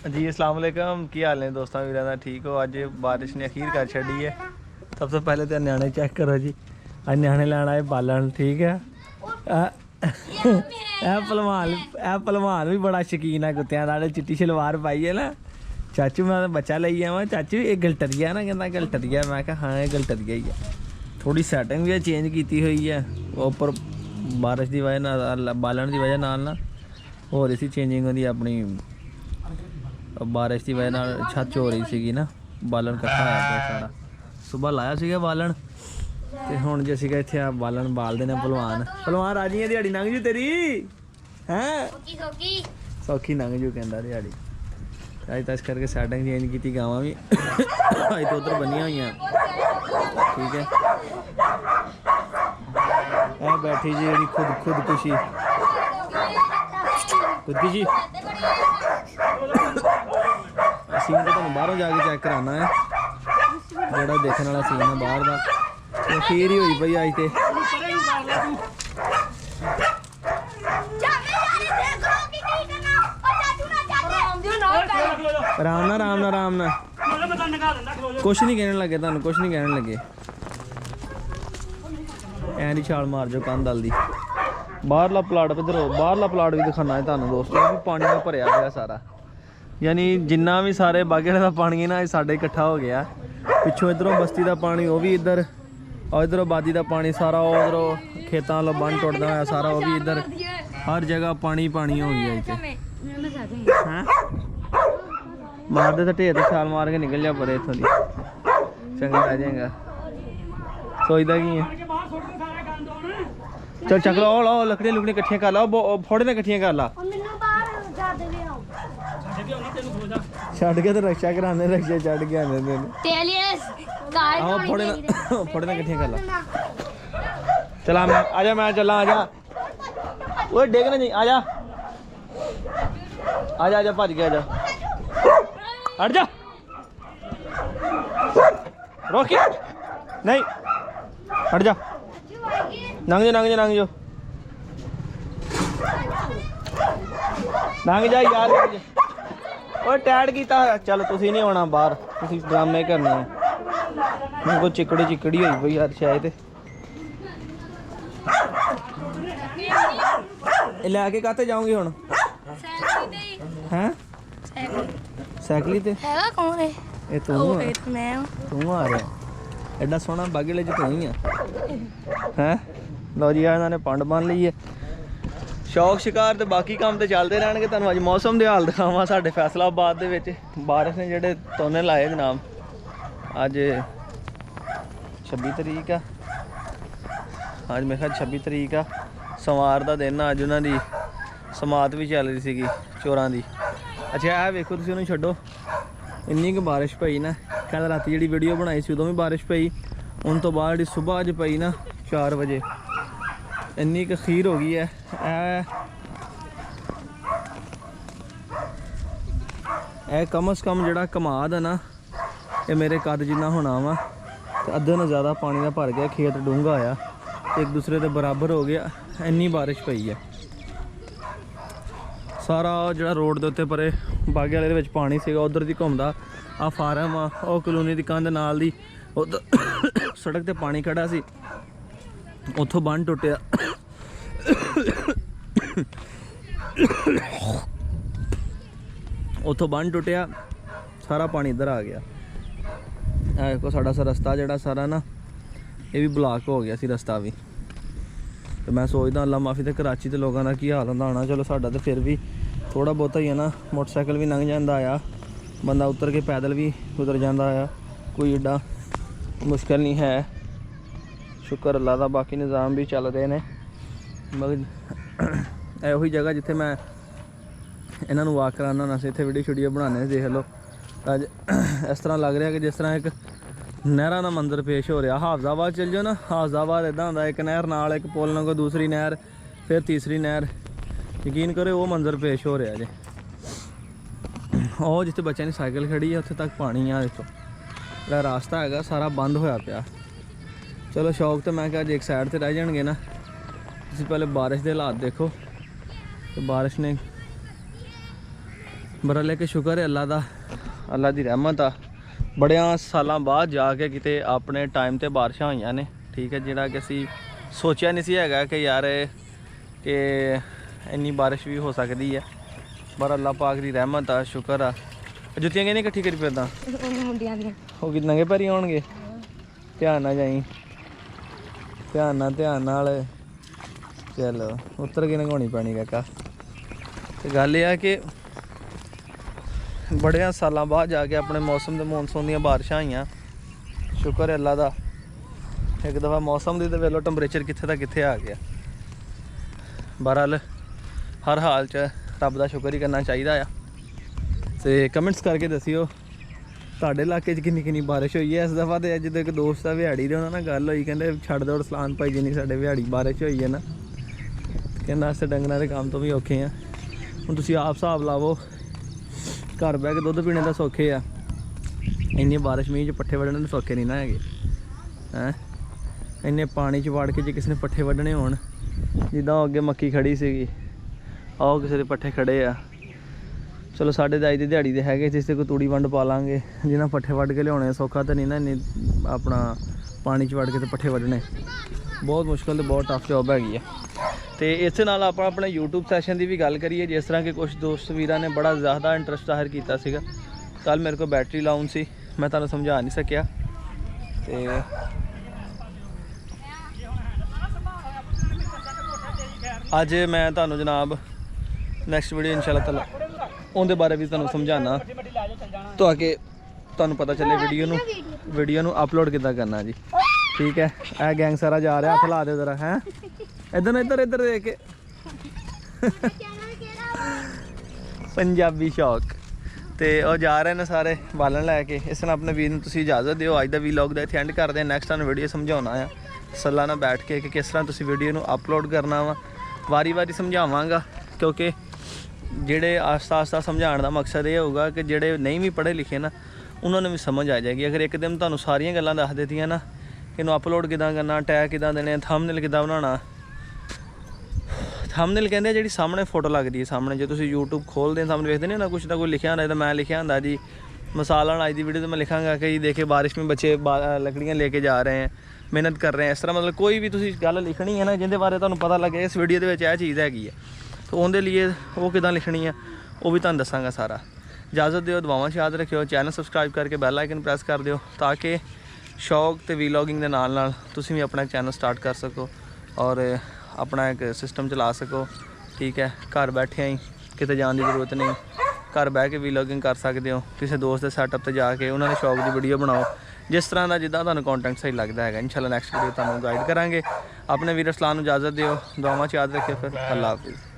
जी अस्सलाम वालेकुम की हाल ने दोस्तों वीर का ठीक हो। अज बारिश ने अखीर कर छी है। सब तो पहले तो न्याणे चेक करो जी। अज न्याणे लैन आए बालन ठीक है। भलवान भी बड़ा शकीन है कुत्तियां का। चिट्टी शलवार पाई है ना। चाचू मैं बच्चा ले आवा। चाचू ये गलटरिया ना कहना गलटरिया। मैं कहा हाँ ये गलटरिया ही है। थोड़ी सैटिंग भी चेंज की हुई है उपर बारिश की वजह नाल बालन की वजह नाल ना हो रही सी चेंजिंग होती अपनी बारिश की वजह नाल छत हो रही सी ना बालन कट्ठा होया पिया सारा। सुबह लाया सीगा बालन ते हुण जे असीं इत्थे बालन बालदे ने। भलवान राजी है दिहाड़ी लंघ जू तेरी हैं सौखी लंघ जू कहंदा दिहाड़ी। अज तो इस करके सैटिंग चेंज की गावां भी अज तो उधर बनिया हुई ठीक है। ए बैठी जी जी खुदकुशी जी सीन तो तुहानूं बाहरों जाके चेक कराना है जोड़ा देखने वाला सीन है बाहर का। अखीर ही हुई पई अज तो आराम ना कुछ नहीं कहने लगे तुहानूं कुछ नहीं कहने लगे। ऐ नहीं छाल मार जो कंध दल दी। बाहरला प्लाट इधर बाहरला प्लाट भी दिखाना है तुहानूं दोस्तों भी पानी में भरिया गया सारा। यानी जिन्ना भी सारे बागे का पानी है ना साढ़े इकट्ठा हो गया। पिछों इधरों बस्ती का पानी वो भी इधर और इधरों बादी का पानी सारा उधरों खेतों वालों बन टुटदा होया सारा वो भी इधर हर जगह पानी पानी हो गया इत्थे। मार दे तो ढेर छाल मार के निकल जा परे इत्थों दी चंगा रह जाएगा। सोचदा की है चल चक लो लाओ लकड़ियां लुकड़ियां इकट्ठियां कर ला फोड़े ने इकट्ठियां कर ला छड़ के तो रक्षा कराने रक्षा चढ़ के आने देने फोड़े ने इकट्ठियां कर ला। चला मैं आजा मैं चला आजा वो डेगना नहीं आजा आजा आजा भज गया आजा हट जा रोकी नहीं हट जा नंग जो यार और टैड कीता चल तुसी नहीं आना बाहर तुसी ड्रामे करने हैं। को चिकड़ी हुई पई यार शायद लैके काते जाऊंगी हुण हैं साइकिल ते हैगा कौन है ए तू मैं तू आ रहा एडा सोहना बागेले च तू ही है। लो जी इन्होंने पंड बन ली है। शौक शिकार तो बाकी काम तो चलते रहने। तुहानूं अज मौसम के हाल दिखावां साडे फैसलाबाद दे विच बारिश ने जिहड़े तोने लाए जनाब। अज 26 तरीक आ अज मेरे ख्याल 26 तरीक आ सोमवार का दिन अज उन्होंने समात भी चल रही सी चोरां दी। अच्छा है वेखो तुसीं उन्हें छड्डो इन्नी क बारिश पई ना। कल राती जी वीडियो बनाई सी उदों भी बारिश पई उन तो बाद जी सुबह अज पई ना 4 बजे इन्नी क खीर हो गई है। कम अज़ कम जिहड़ा कमाद है ना ये मेरे कद जिन्ना होना वा तो अद्धे नालों ज़्यादा पानी का भर गया। खेत डूंगा होया एक दूसरे के बराबर हो गया इन्नी बारिश पई है। सारा जो रोड के उत्ते परे बागे वाले दे पानी सीगा उधर दी घूमदा आ फार्म आ कलोनी की कंध नाल दी उधर सड़क ते पानी खड़ा सी उत्थों बन टुटिया उत्थों बन टुटिया सारा पानी इधर आ गया। देखो साड़ा सा रस्ता जड़ा सारा ना ये भी ब्लॉक हो गया सी रस्ता भी। तो मैं सोचदा अल्लाह माफ़ी तो कराची के लोगों का की हाल होंदा होना। चलो साडा तो फिर भी थोड़ा बहुता ही है ना मोटरसाइकिल भी लंघ जाता आया बंदा उतर के पैदल भी गुजर जाता आया कोई एडा मुश्किल नहीं है। शुक्र अल्लाह का बाकी निज़ाम भी चल रहे हैं। मगर यही जगह जिथे मैं इन्हों वाक कराना ना इतने वीडियो शीडियो बनाने देख लो। अज इस तरह लग रहा कि जिस तरह एक नहर का मंजर पेश हो रहा। हाफजाबाद चल जाओ ना हाफजाबाद इदा होंगे एक नहर नाल एक पुल को दूसरी नहर फिर तीसरी नहर यकीन करो वो मंजर पेश हो रहा जे। और जिथे बच्चों की साइकिल खड़ी है उत्थे तक पानी आ देखो जो रास्ता है सारा बंद होया पिया। चलो शौक तो मैं क्या एक साइड पर रह जाएंगे ना। तुसीं पहले बारिश के हालात देखो तो बारिश ने बरले के शुक्र है अल्लाह दा, अल्लाह दी रहमत आ। बड़िया सालों बाद जाके किते अपने टाइम ते बारिशां होईयां ने, ठीक है, जिहड़ा कि असीं सोचिया नहीं सी हैगा कि यार कि इन्नी बारिश भी हो सकती है, पर अल्लाह पाक दी रहमत आ, शुक्र आ। जुत्तियां किहने इकट्ठी करी फिरदा? वो कि नंगे पैरी आउणगे? ध्यान ना जाई, ध्यान नाल। चलो उतर के नंगाउणी पैनी काका। तो गल यह है कि बड़िया सालों बाद जाके अपने मौसम दे मॉनसून दी बारिशां आईयां, शुक्र है अल्लाह दा। एक दफ़ा मौसम दी ते वेलो टैंपरेचर कित्थे दा कित्थे आ गया। बहरहाल हर हाल च रब दा शुक्र ही करना चाहिदा आ। ते कमेंट्स करके दस्सिओ तुहाडे इलाके च किन्नी किन्नी बारिश हुई है इस दफ़ा। तो अज एक दोस्त आ बिहाड़ी दे, उन्हां नाल गल होई, कहंदे छड्ड दो रसलान भाई जिन्नी साडे बिहाड़ी बारिश हुई है ना, कहंदा अस डंगरां दे काम तो भी औखे आ। हुण तुसीं आप हिसाब लावो, घर बह के दुद्ध पीने दा सौखे आ, इन्नी बारिश मींह च पट्ठे वड्ढने दे सौखे नहीं ना हैगे हैं। इन्ने पानी च वड़ के जे किसी ने पट्ठे वड्ढने होण, जिद्दां अगे मक्की खड़ी सीगी, आओ किसी दे पट्ठे खड़े आ। चलो साढ़े दाई दी दिहाड़ी दे हैगे, जिस ते कोई तूड़ी वंड पा लांगे, जिन्हां पट्ठे वड्ढ के लियाने सौखा तो नहीं ना इन्नी अपना पानी च वड़ के तो पट्ठे वड्ढने, बहुत मुश्किल तो बहुत टफ जॉब हैगी है। तो इस नाल आपां अपने यूट्यूब सैशन की भी गल करिए, जिस तरह के कुछ दोस्त वीरां ने बड़ा ज़्यादा इंटरस्ट जाहिर किया सीगा। कल मेरे को बैटरी लाउन सी, मैं तुहानूं समझा नहीं सकिया। तो अज मैं तुहानूं जनाब नैक्सट वीडियो इंशाअल्लाह ताला उनके बारे भी तुहानूं समझाना, ताकि तुहानूं पता चले वीडियो नूं अपलोड किद्दां करना जी, ठीक है। यह गैंग सारा जा रहा, हला दे जरा है, इधर इधर इधर देख के पंजाबी शौक। तो वह जा रहे हैं सारे बालन लैके। इस नाल अपने वीर नूं तुसीं इजाजत दिओ। अज दा वीलॉग दा इत्थे एंड करदे हैं। नैक्सट तुहानूं वीडियो समझाउणा आ सलाह नाल बैठ के कि किस तरह तुसीं वीडियो नूं अपलोड करना वा। वारी वारी समझावांगा, क्योंकि जेड़े आस्ता आस्ता समझाने का मकसद ये होगा कि जेड़े नहीं भी पढ़े लिखे ना, उन्होंने भी समझ आ जाएगी। अगर एक दिन तुहानूं सारियां गल्लां दस देतियां ना कि इनूं अपलोड किदां करना, टैग किदां देने, थंबनेल किदां बनाना। थंबनेल कहंदे जिहड़ी सामने फोटो लगदी है, सामने जो तुसीं यूट्यूब खोलदे सामने वेखदे नहीं ना, कुछ ना कोई लिखिया होंदा। तो मैं लिखिया होंदा जी, मिसाल अज दी वीडियो तो मैं लिखांगा कि देखिए बारिश में बच्चे लकड़ियाँ लेके जा रहे हैं, मेहनत कर रहे हैं। इस तरह मतलब कोई भी तुसीं गल लिखनी है ना जिहदे बारे तुहानूं पता लगे इस वीडियो दे विच यह चीज़ हैगी है, तो उहदे लिए वो किदां लिखनी है वो भी तुहानूं दसांगा सारा। इजाजत दिओ, दुआवां याद रखिओ, चैनल सबसक्राइब करके बैल आइकन प्रेस कर दिओ, ताकि शौक ते वीलॉगिंग दे नाल नाल तुसीं भी अपना चैनल स्टार्ट कर सको और अपना एक सिस्टम चला सको, ठीक है। घर बैठे ही किते जाने की जरूरत नहीं, घर बह के वीलॉगिंग कर सकते हो। किसी दोस्त के सैटअप पर जाके उन्होंने शौक की वीडियो बनाओ, जिस तरह का जिदा तुहानूं कंटेंट सही लगता है। इंशाअल्लाह नैक्सट वीडियो तुहानूं गाइड करांगे। अपने वीर असलान नूं इजाजत दिओ, दुआवां याद रखिओ, फिर अल्लाह हाफिज़।